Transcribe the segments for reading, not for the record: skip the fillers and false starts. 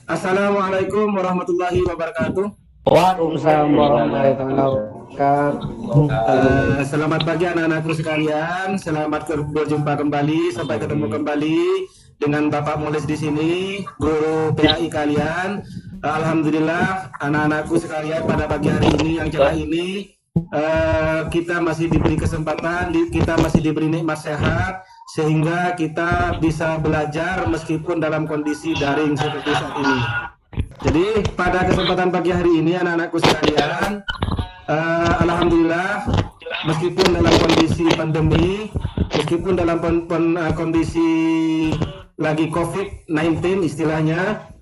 Assalamualaikum warahmatullahi wabarakatuh. Waalaikumsalam warahmatullahi wabarakatuh. Selamat pagi anak-anakku sekalian. Selamat berjumpa kembali. Sampai ketemu kembali dengan Bapak Mulis di sini, guru PAI kalian. Alhamdulillah, anak-anakku sekalian, pada pagi hari ini yang cerah ini, kita masih diberi kesempatan, kita masih diberi nikmat sehat, sehingga kita bisa belajar meskipun dalam kondisi daring seperti saat ini. Jadi pada kesempatan pagi hari ini anak-anakku sekalian, alhamdulillah, meskipun dalam kondisi pandemi, meskipun dalam kondisi lagi COVID-19 istilahnya,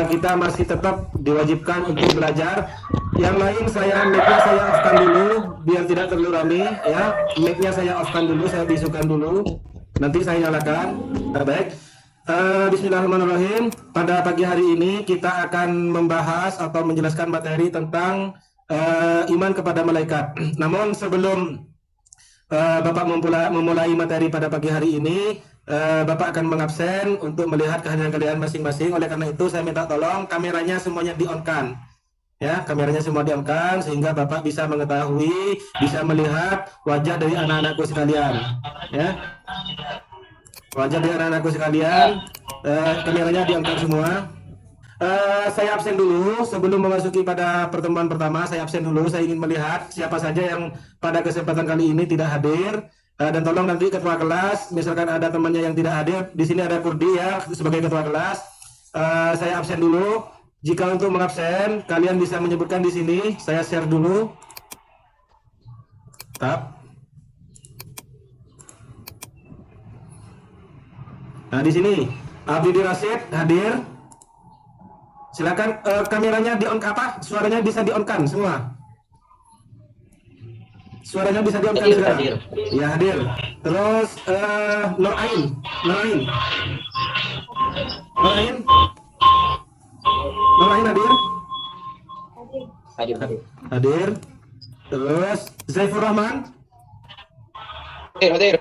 kita masih tetap diwajibkan untuk belajar. Yang lain mic-nya saya off-kan dulu biar tidak terlalu rame ya. Mic-nya saya off-kan dulu, saya bisukan dulu. Nanti saya nyalakan. Baik. Bismillahirrahmanirrahim. Pada pagi hari ini kita akan membahas atau menjelaskan materi tentang iman kepada malaikat. Namun sebelum Bapak memulai materi pada pagi hari ini, Bapak akan mengabsen untuk melihat kehadiran kalian masing-masing. Oleh karena itu saya minta tolong kameranya semuanya di-on-kan. Ya, kameranya semua di-on-kan sehingga Bapak bisa mengetahui, bisa melihat wajah dari anak-anakku sekalian. Ya. Wajah dari anak-anakku sekalian, kameranya diangkat semua. Saya absen dulu sebelum memasuki pada pertemuan pertama. Saya absen dulu. Saya ingin melihat siapa saja yang pada kesempatan kali ini tidak hadir. Dan tolong nanti ketua kelas, misalkan ada temannya yang tidak hadir, di sini ada Kurdi ya sebagai ketua kelas. Saya absen dulu. Jika untuk mengabsen, kalian bisa menyebutkan di sini. Saya share dulu. Tap. Nah, di sini Abdi Rasid hadir. Silakan kameranya di on apa? Suaranya bisa di on-kan semua. Suaranya bisa di on-kan sekarang. Hadir. Ya, hadir. Terus Nur Ain. Nur Ain. Nur Ain. Nur Ain hadir? Hadir. Hadir. Terus Zaifur Rahman. Hadir.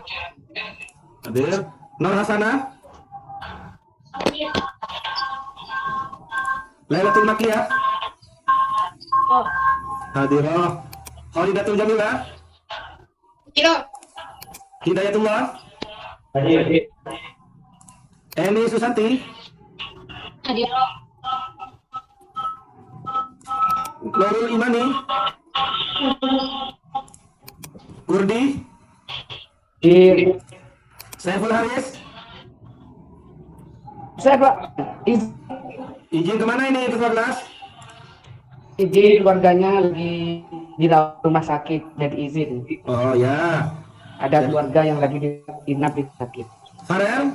Hadir. Nur Hasanah. Lailatul Makiyah. Hadirah. Khalidatul Jamilah. Hidayatullah. Hadir. Eni Susanti. Hadir. Nurul Imani. Kurdi. Hadir. Saiful Haris. Saya Pak, Izin kemana ini ketua kelas? izin keluarganya lagi di rumah sakit, jadi izin. Oh ya. Ada keluarga yang lagi diinap di sakit. Farel.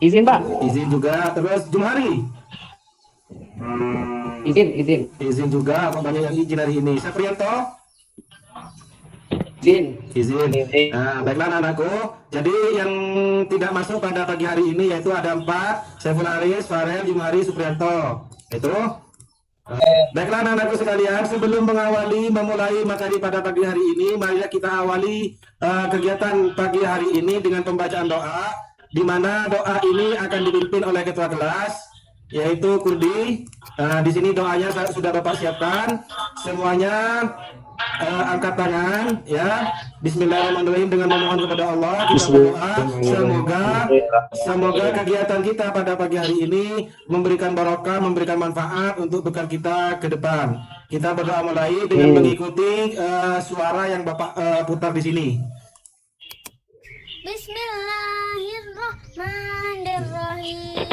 Izin Pak. Izin juga. Terus Jumhari. Izin. Izin juga. Apa banyak yang izin hari ini? Saprianto. Izin. Nah, baiklah anak-anakku. Jadi yang tidak masuk pada pagi hari ini yaitu ada 4, Saiful Haris, Farel, Jumhari, Suprianto. Itu. Baiklah anak-anakku sekalian, sebelum memulai materi pada pagi hari ini, marilah kita awali kegiatan pagi hari ini dengan pembacaan doa, di mana doa ini akan dipimpin oleh ketua kelas, yaitu Kurdi. Di sini doanya sudah Bapak siapkan. Semuanya angkat tangan ya. Bismillahirrahmanirrahim, dengan memohon kepada Allah kita berdoa semoga kegiatan kita pada pagi hari ini memberikan barokah, memberikan manfaat untuk bekal kita ke depan. Kita berdoa mulai dengan mengikuti suara yang Bapak putar di sini. Bismillahirrahmanirrahim.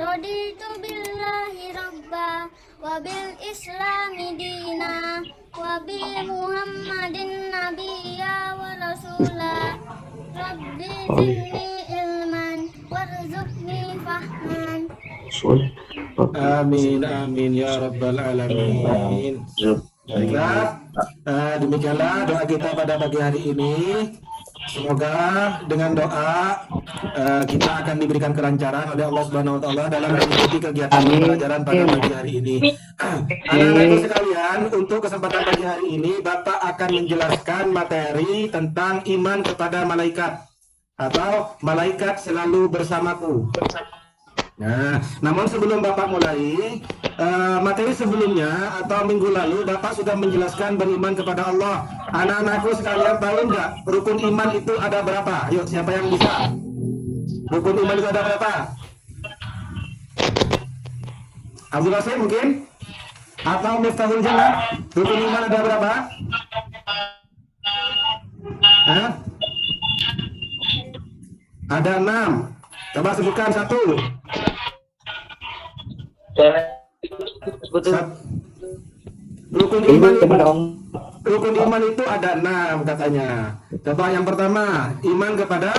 Raditu billahi rabba wa bil islami dina wa bi muhammadin nabiyya wa rasula. Rabbi zidni ilman warzuqni fahman. Amin ya rabbal alamin. Baiklah, demikianlah doa kita pada pagi hari ini. Semoga dengan doa kita akan diberikan kelancaran oleh Allah Subhanahu wa taala dalam mengikuti kegiatan pembelajaran pada pagi hari ini. Anak-anakku sekalian, untuk kesempatan pagi hari ini Bapak akan menjelaskan materi tentang iman kepada malaikat. atau malaikat selalu bersamaku. Nah, namun sebelum Bapak mulai materi sebelumnya atau minggu lalu Bapak sudah menjelaskan beriman kepada Allah. Anak-anakku sekalian tahu nggak rukun iman itu ada berapa? Yuk, siapa yang bisa? Rukun iman itu ada berapa? Abdul Rasid mungkin? Atau Miftahul Jannah? Rukun iman ada berapa? Hah? Ada 6. Coba sebutkan satu. Rukun iman rukun iman itu ada 6 katanya. Coba yang pertama, iman kepada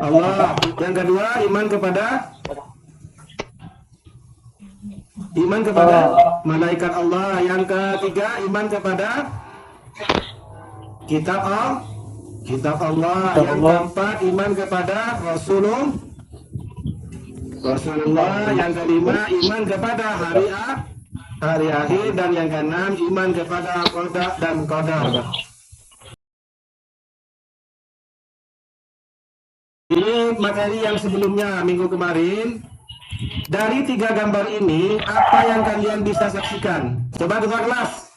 Allah. Yang kedua, iman kepada malaikat Allah. Yang ketiga, iman kepada kitab Allah. Yang keempat, iman kepada Rasulullah. Yang kelima, iman kepada hari akhir. Dan yang keenam, iman kepada qada dan qadar. Ini materi yang sebelumnya minggu kemarin. Dari 3 gambar ini, apa yang kalian bisa saksikan? Coba ketua kelas.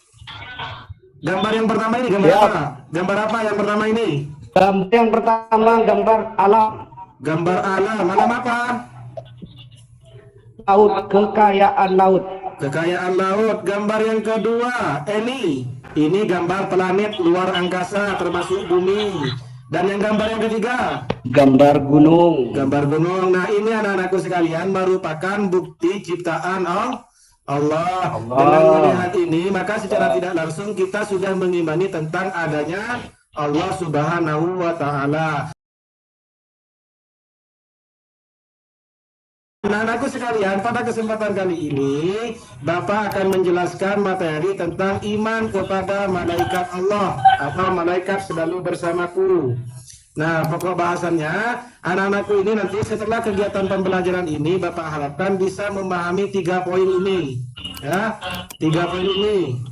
Gambar yang pertama ini gambar apa? Gambar apa yang pertama ini? Gambar yang pertama gambar alam. Gambar alam. Alam apa? Laut, kekayaan laut. Kekayaan laut. Gambar yang kedua, ini gambar planet luar angkasa termasuk bumi. Dan yang gambar yang ketiga, gambar gunung. Gambar gunung. Nah, ini anak-anakku sekalian merupakan bukti ciptaan Allah. Dengan melihat ini, maka secara tidak langsung kita sudah mengimani tentang adanya Allah Subhanahu wa Ta'ala. Anak-anakku sekalian, pada kesempatan kali ini Bapak akan menjelaskan materi tentang iman kepada malaikat Allah atau malaikat selalu bersamaku. Nah, pokok bahasannya, anak-anakku ini nanti setelah kegiatan pembelajaran ini Bapak harapkan bisa memahami 3 poin ini. Ya, 3 poin ini.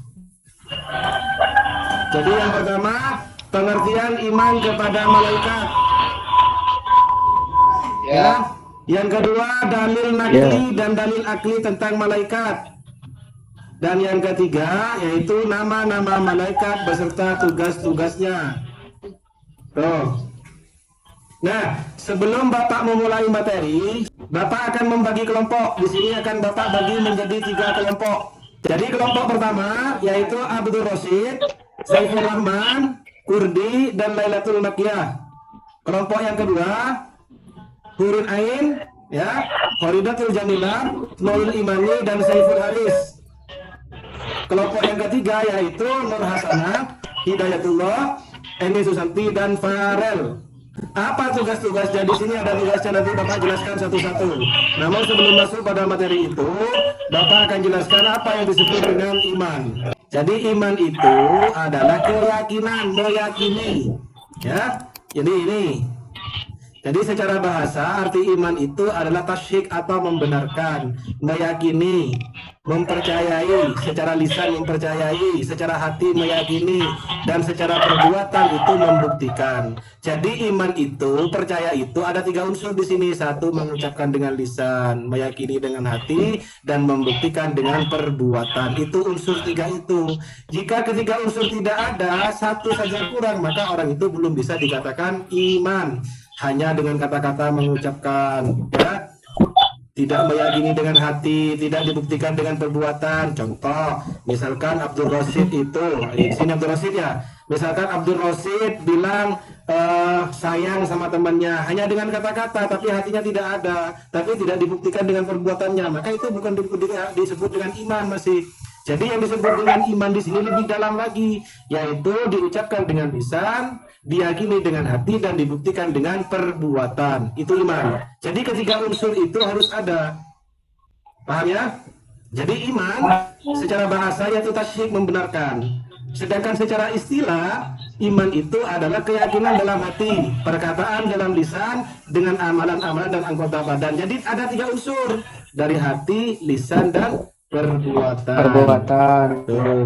Jadi yang pertama, pengertian iman kepada malaikat. Ya. Yang kedua, dalil nakli dan dalil akli tentang malaikat. Dan yang ketiga, yaitu nama-nama malaikat beserta tugas-tugasnya. Tuh. Nah, sebelum Bapak memulai materi, Bapak akan membagi kelompok. Di sini akan Bapak bagi menjadi 3 kelompok. Jadi kelompok pertama, yaitu Abdul Rasid, Saiful Rahman, Kurdi, dan Lailatul Makiyah. Kelompok yang kedua, Hurun Ain, ya, Khoridatul Jamilah, Nurul Imani, dan Saiful Haris. Kelompok yang ketiga yaitu Nur Hasanah, Hidayatullah, Eni Susanti, dan Farel. Apa tugas-tugasnya? Di sini ada tugasnya, nanti Bapak jelaskan satu-satu. Namun sebelum masuk pada materi itu, Bapak akan jelaskan apa yang disebut dengan iman. Jadi iman itu adalah keyakinan, meyakini, ya. Jadi ini. Jadi secara bahasa arti iman itu adalah tasyik atau membenarkan, meyakini, mempercayai, secara lisan mempercayai, secara hati meyakini, dan secara perbuatan itu membuktikan. Jadi iman itu, percaya itu ada 3 unsur di sini. 1, mengucapkan dengan lisan, meyakini dengan hati, dan membuktikan dengan perbuatan. Itu unsur 3 itu. Jika ketiga unsur tidak ada, 1 saja kurang, maka orang itu belum bisa dikatakan iman. Hanya dengan kata-kata mengucapkan, ya, tidak meyakini dengan hati, tidak dibuktikan dengan perbuatan. Contoh, misalkan Abdul Rasid itu, di sini Abdul Rasid ya, misalkan Abdul Rasid bilang sayang sama temannya hanya dengan kata-kata, tapi hatinya tidak ada, tapi tidak dibuktikan dengan perbuatannya, maka itu bukan disebut dengan iman masih. Jadi yang disebut dengan iman di sini lebih dalam lagi, yaitu diucapkan dengan lisan, diyakini dengan hati, dan dibuktikan dengan perbuatan. Itu iman. Jadi ketiga unsur itu harus ada. Paham ya? Jadi iman secara bahasa yaitu tasyik, membenarkan. Sedangkan secara istilah, iman itu adalah keyakinan dalam hati, perkataan dalam lisan, dengan amalan-amalan dan anggota badan. Jadi ada 3 unsur, dari hati, lisan, dan perbuatan. Perbuatan. Tuh.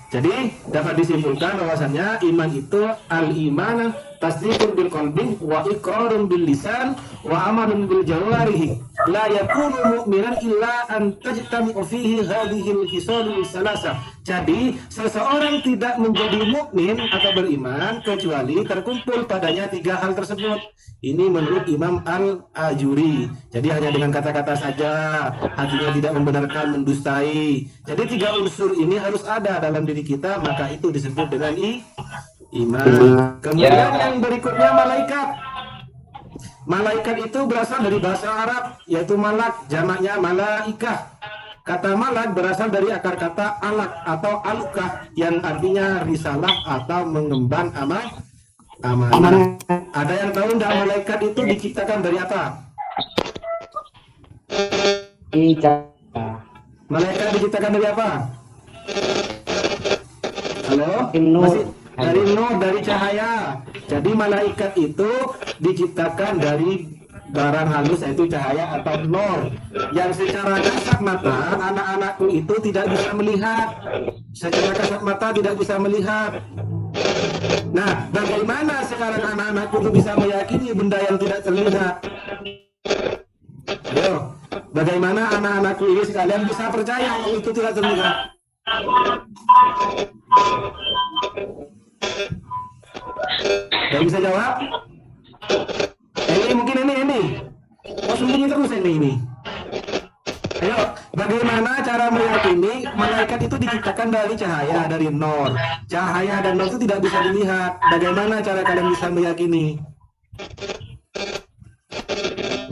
Jadi dapat disimpulkan bahwasannya iman itu al-iman tasdiqun bil qalbi wa iqrarun bil lisan wa amalun bil jawarihi la yakunu mu'minan illa an tajtami'u fihi hadhihi al-khisalul salasa. Jadi seseorang tidak menjadi mukmin atau beriman kecuali terkumpul padanya 3 hal tersebut. Ini menurut Imam Al-Ajuri. Jadi hanya dengan kata-kata saja, hatinya tidak membenarkan, mendustai. Jadi 3 unsur ini harus ada dalam diri kita, maka itu disebut dengan iman. Kemudian yang berikutnya malaikat. Malaikat itu berasal dari bahasa Arab, yaitu malak, jamaknya malaikah. Kata malak berasal dari akar kata alak atau alukah, yang artinya risalah atau mengemban amanah. Ada yang tahu enggak malaikat itu diciptakan dari apa? Malaikat diciptakan dari apa? Halo? Masih dari nur, dari cahaya. Jadi malaikat itu diciptakan dari barang halus, yaitu cahaya atau nur, yang secara kasat mata anak-anakku itu tidak bisa melihat. Secara kasat mata tidak bisa melihat. Nah, bagaimana sekarang anak-anakku itu bisa meyakini benda yang tidak terlihat? Ayo, bagaimana anak-anakku ini sekalian bisa percaya kalau itu tidak terlihat? Gak bisa jawab? Ini mungkin ini. Oh, sembunyi terus ini. Ayo, bagaimana cara meyakini malaikat itu diciptakan dari cahaya, dari nur. Cahaya dan nur itu tidak bisa dilihat. Bagaimana cara kalian bisa meyakini?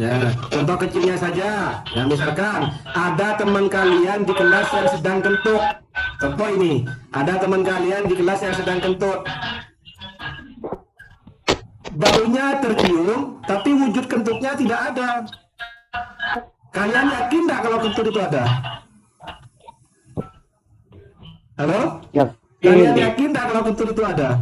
Ya, contoh kecilnya saja. Ya, misalkan ada teman kalian di kelas yang sedang kentut. Contoh ini, ada teman kalian di kelas yang sedang kentut. Baunya tercium, tapi wujud kentutnya tidak ada. Kalian yakin nggak kalau kentut itu ada? Halo? Ya. Kalian yakin nggak kalau kentut itu ada?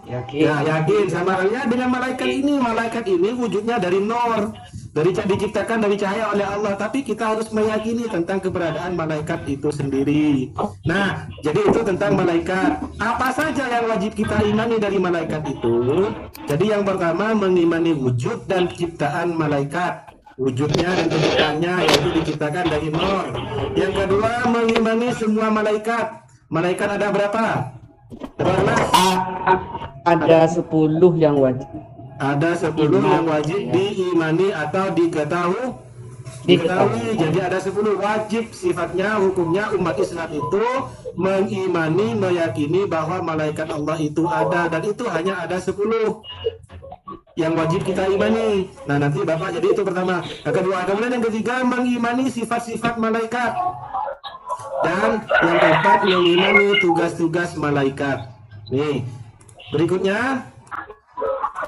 Yakin. Ya, yakin. Sama halnya dengan malaikat ini. Malaikat ini wujudnya dari nur, diciptakan dari cahaya oleh Allah. Tapi kita harus meyakini tentang keberadaan malaikat itu sendiri. Nah, jadi itu tentang malaikat. Apa saja yang wajib kita imani dari malaikat itu? Jadi yang pertama, mengimani wujud dan ciptaan malaikat. Wujudnya dan penciptaannya, yaitu diciptakan dari nur. Yang kedua, mengimani semua malaikat. Malaikat ada berapa? 12. Ada 10 yang wajib. Ada 10 yang wajib diimani atau diketahui. Jadi ada 10 wajib, sifatnya, hukumnya umat Islam itu mengimani, meyakini bahwa malaikat Allah itu ada, dan itu hanya ada 10 yang wajib kita imani. Nah, nanti Bapak, jadi itu pertama. Yang kedua, kemudian yang ketiga, mengimani sifat-sifat malaikat. Dan yang keempat, mengimani tugas-tugas malaikat. Nih, berikutnya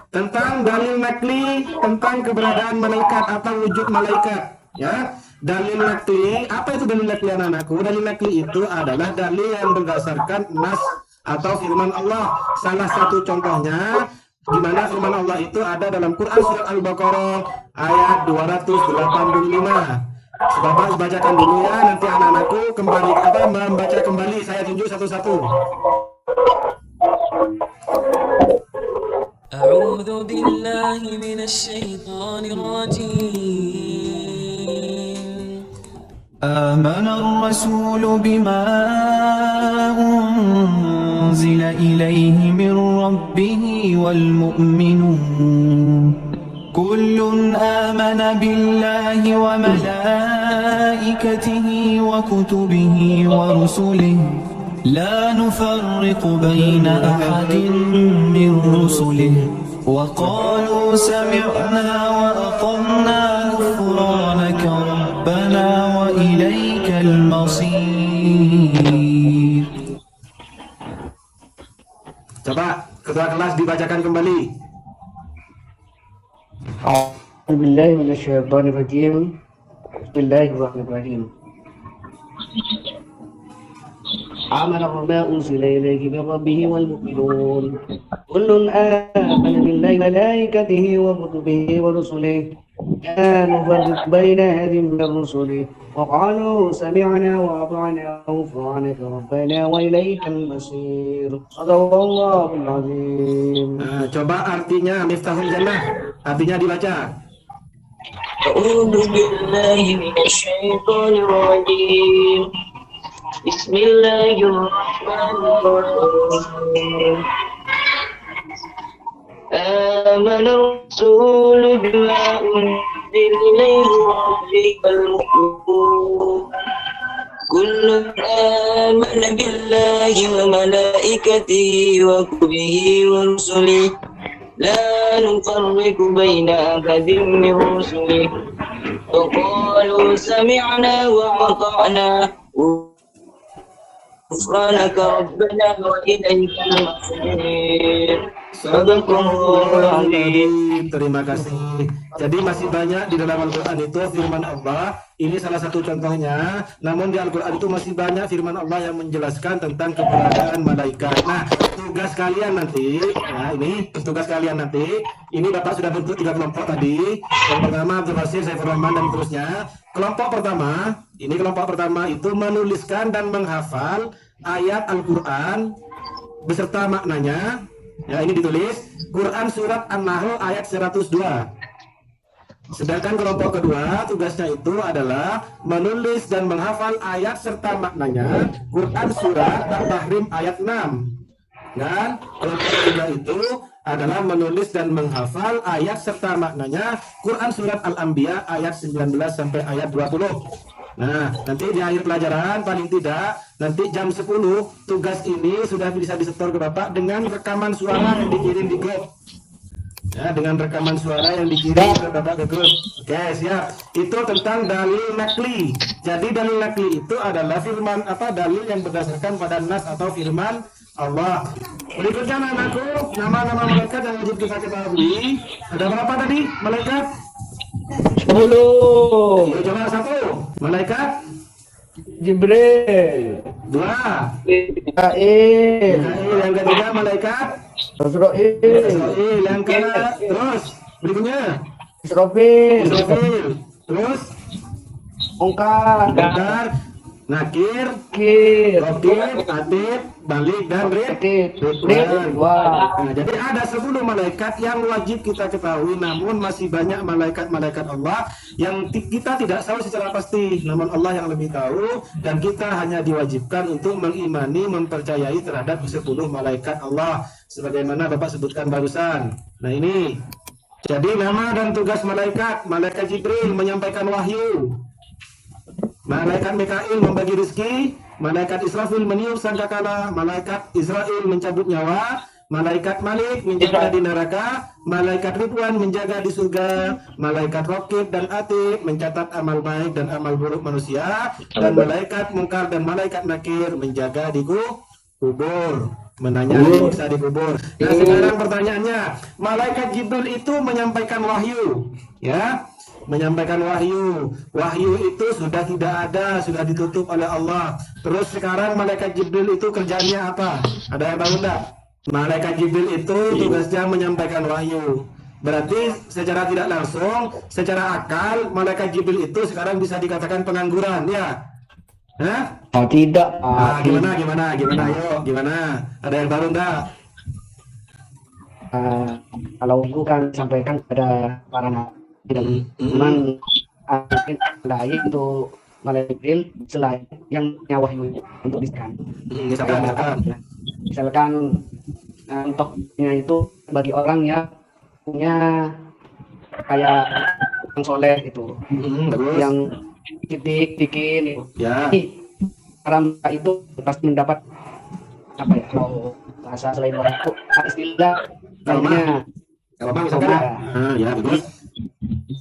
tentang dalil nakli tentang keberadaan malaikat atau wujud malaikat. Ya, dalil nakli, apa itu dalil nakli anak-anakku? Dalil nakli itu adalah dalil yang berdasarkan nas atau firman Allah. Salah satu contohnya di mana firman Allah itu ada dalam Quran surat Al-Baqarah ayat 285. Bapak bacakan dulu ya, nanti anak-anakku kembali membaca kembali, saya tunjuk satu-satu. أعوذ بالله من الشيطان الرجيم آمن الرسول بما أنزل إليه من ربه والمؤمنون كل آمن بالله وملائكته وكتبه ورسله لا نفرق بين أحد من رسله وقالوا سمعنا وأطعنا غفرانك ربنا وإليك المصير. Coba ketua kelas dibacakan kembali. A'udzubillahi minasyaitonirrajim. Bismillahirrahmanirrahim. آمن بما أنزل إليه من ربه والمؤمنون كل آمن بالله وملائكته وكتبه ورسله لا نفرق بين أحد من رسله وقالوا سمعنا وأطعنا غفرانك ربنا وإليك المصير صدق الله العظيم. Nah, coba artinya Miftahul Jannah. Artinya dibaca. أعوذ بالله من الشيطان الرجيم بسم الله الرحمن الرحيم آمن الرسول بما أنزل إليه من ربه والمؤمنون كل آمن بالله وملائكته وكتبه ورسله لا نفرق بين أحد من رسله وقالوا سمعنا وأطعنا غفرانك ربنا وإليك المصير. Sadaqallahul. Terima kasih. Jadi masih banyak di dalam Al-Quran itu firman Allah. Ini salah satu contohnya. Namun di Al-Quran itu masih banyak firman Allah yang menjelaskan tentang keberadaan malaikat. Nah, tugas kalian nanti, nah ini tugas kalian nanti. Ini Bapak sudah bentuk 3 kelompok tadi. Yang pertama Abdul Basir, Saifur Rahman dan terusnya. Kelompok pertama itu menuliskan dan menghafal ayat Al-Quran beserta maknanya. Ya, ini ditulis Quran surat An-Nahl ayat 102. Sedangkan kelompok kedua tugasnya itu adalah menulis dan menghafal ayat serta maknanya Quran surat At-Tahrim ayat 6. Dan kelompok ketiga itu adalah menulis dan menghafal ayat serta maknanya Quran surat Al-Anbiya ayat 19 sampai ayat 20. Nah, nanti di akhir pelajaran paling tidak nanti jam 10 tugas ini sudah bisa disetor ke Bapak dengan rekaman suara yang dikirim di grup. Ya, dengan rekaman suara yang dikirim ke Bapak ke grup. Oke, siap. Itu tentang dalil nakli. Jadi dalil nakli itu adalah firman dalil yang berdasarkan pada nas atau firman Allah. Berikutnya anakku, nama-nama malaikat yang wajib kita ketahui. Ada berapa tadi malaikat? 10. Ayo, coba 1. Malaikat Jibril, 2. Mikail, Yang ketiga malaikat Azrail, Israel. Yang keempat terus berikutnya Israfil, Israfil. Terus Mungkar, Munkar, Nakir, Kir, Rokib, Atid, Balik, dan Ridwan. Wah, Nah, jadi ada 10 malaikat yang wajib kita ketahui, namun masih banyak malaikat-malaikat Allah yang kita tidak tahu secara pasti, namun Allah yang lebih tahu, dan kita hanya diwajibkan untuk mengimani, mempercayai terhadap 10 malaikat Allah sebagaimana Bapak sebutkan barusan. Nah, ini jadi nama dan tugas malaikat. Malaikat Jibril menyampaikan wahyu, malaikat Mikail membagi rezeki, malaikat Israfil meniup sangkakala, malaikat Israel mencabut nyawa, malaikat Malik menjaga di neraka, malaikat Ridwan menjaga di surga, malaikat Rokib dan Atid mencatat amal baik dan amal buruk manusia, dan malaikat Mungkar dan malaikat Nakir menjaga di kubur, menanyai siksa di kubur. Nah, sekarang pertanyaannya, malaikat Jibril itu menyampaikan wahyu, ya? Menyampaikan wahyu. Wahyu itu sudah tidak ada, sudah ditutup oleh Allah. Terus sekarang malaikat Jibril itu kerjanya apa? Ada yang tahu enggak? Malaikat Jibril itu tugasnya menyampaikan wahyu. Berarti secara tidak langsung, secara akal, malaikat Jibril itu sekarang bisa dikatakan pengangguran, ya? Hah? oh tidak. Gimana? Ayo, gimana? Ada yang tahu enggak? Kalau aku kan sampaikan kepada para nabi, cuman lain untuk malaikat selain yang nyawa untuk diskan. Misalkan untuknya itu bagi orang yang punya kayak yang soleh itu, yang dikit itu. Ya. Jadi, orang itu pasti mendapat apa ya? Kalau bahasa selain orang itu istilah lainnya. Kalau bang misalkan, ya betul.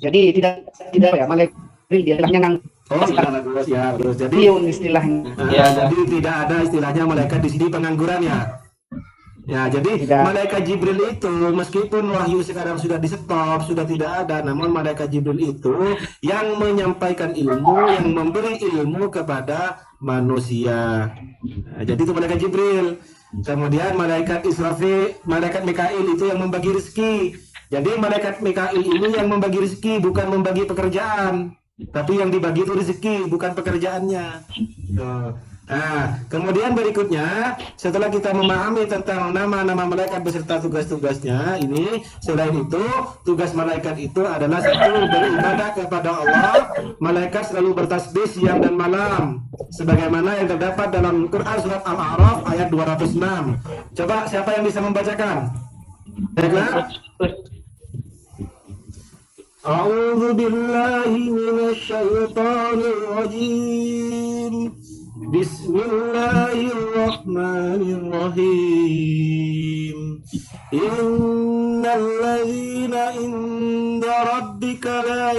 Jadi tidak ya malaikat dia yang bagus ya, terus jadi istilahnya. jadi tidak ada istilahnya malaikat di sini pengangguran ya. Ya, jadi malaikat Jibril itu meskipun wahyu sekarang sudah di stop, sudah tidak ada, namun malaikat Jibril itu yang menyampaikan ilmu, yang memberi ilmu kepada manusia. Nah, jadi itu malaikat Jibril. Kemudian malaikat Israfil, malaikat Mikail itu yang membagi rezeki. Jadi malaikat Mikail ini yang membagi rezeki, bukan membagi pekerjaan. Tapi yang dibagi itu rezeki, bukan pekerjaannya. Tuh. Nah, kemudian berikutnya setelah kita memahami tentang nama-nama malaikat beserta tugas-tugasnya, ini selain itu tugas malaikat itu adalah satu, beribadah kepada Allah. Malaikat selalu bertasbih siang dan malam, sebagaimana yang terdapat dalam Quran surat Al-A'raf ayat 206. Coba siapa yang bisa membacakan? Baiklah. A'udzu billahi minasy syaithanir rajim. Bismillahirrahmanirrahim. Innal ladzina inda rabbika la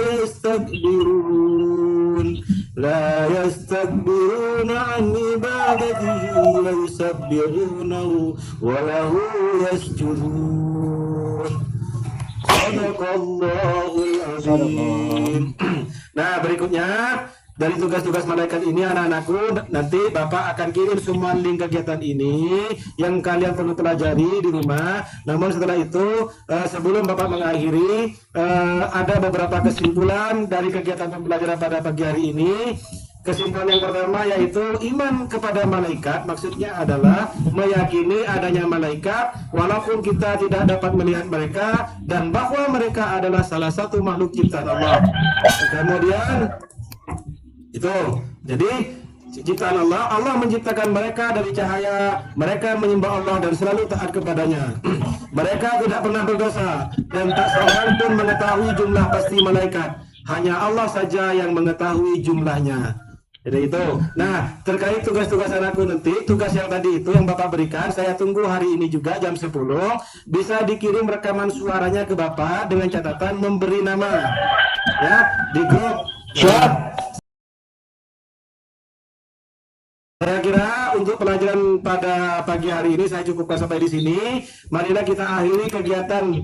yastakbiruna an ibadatihi wa yusabbihunahu wa lahu yasjudun. Sadaqallahul azim. Nah, berikutnya dari tugas-tugas malaikat ini anak-anakku, nanti Bapak akan kirim semua link kegiatan ini yang kalian perlu pelajari di rumah. Namun setelah itu, sebelum Bapak mengakhiri, ada beberapa kesimpulan dari kegiatan pembelajaran pada pagi hari ini. Kesimpulan yang pertama yaitu iman kepada malaikat, maksudnya adalah meyakini adanya malaikat walaupun kita tidak dapat melihat mereka, dan bahwa mereka adalah salah satu makhluk ciptaan Allah. Kemudian itu, jadi ciptaan Allah, Allah menciptakan mereka dari cahaya, mereka menyembah Allah dan selalu taat kepadanya. Mereka tidak pernah berdosa dan tak seorang pun mengetahui jumlah pasti malaikat, hanya Allah saja yang mengetahui jumlahnya. Jadi itu. Nah, terkait tugas-tugas anakku nanti, tugas yang tadi itu yang Bapak berikan, saya tunggu hari ini juga jam 10, bisa dikirim rekaman suaranya ke Bapak dengan catatan memberi nama. Ya, di grup. Siap. Saya kira untuk pelajaran pada pagi hari ini saya cukupkan sampai di sini. Marilah kita akhiri kegiatan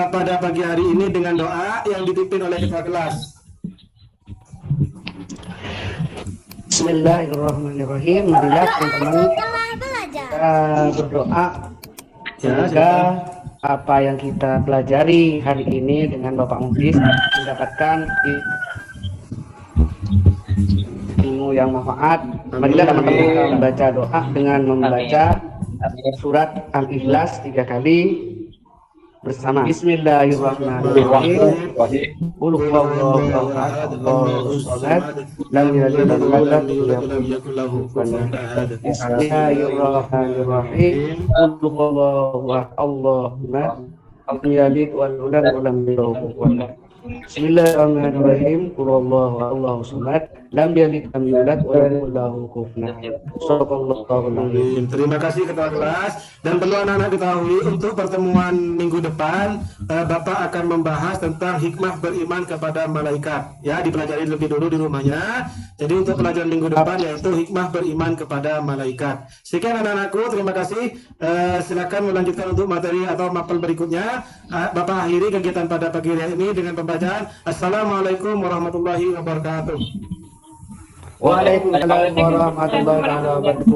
pada pagi hari ini dengan doa yang dipimpin oleh ketua kelas. Bismillahirrahmanirrahim. Marilah teman-teman kita berdoa semoga apa yang kita pelajari hari ini dengan Bapak Muhdis mendapatkan ilmu yang manfaat. Marilah teman-teman kita membaca doa dengan membaca surat Al-Ikhlas 3 kali bersama. Bismillahirrahmanirrahim. Qul huwallahu ahad, Allahus samad, lam yalid wa lam yulad wa lam yakul lahu kufuwan ahad. Bismillahirrahmanirrahim. Qul huwallahu ahad, Allahus samad, lam yalid wa lam yulad wa lam yakul lahu kufuwan ahad. Bismillahirrahmanirrahim. Qul huwallahu ahad, Allahus samad, lam yalid wa lam yulad wa lam yakul lahu kufuwan ahad. Shadaqallahul azim. Terima kasih ketua kelas, dan perlu anak-anak ketahui untuk pertemuan minggu depan Bapak akan membahas tentang hikmah beriman kepada malaikat. Ya, dipelajari lebih dulu di rumahnya. Jadi untuk pelajaran minggu depan yaitu hikmah beriman kepada malaikat. Sekian anak-anakku, terima kasih. Silakan melanjutkan untuk materi atau mapel berikutnya. Bapak akhiri kegiatan pada pagi hari ini dengan pembacaan Assalamualaikum warahmatullahi wabarakatuh. Waalaikumsalam warahmatullahi wabarakatuh.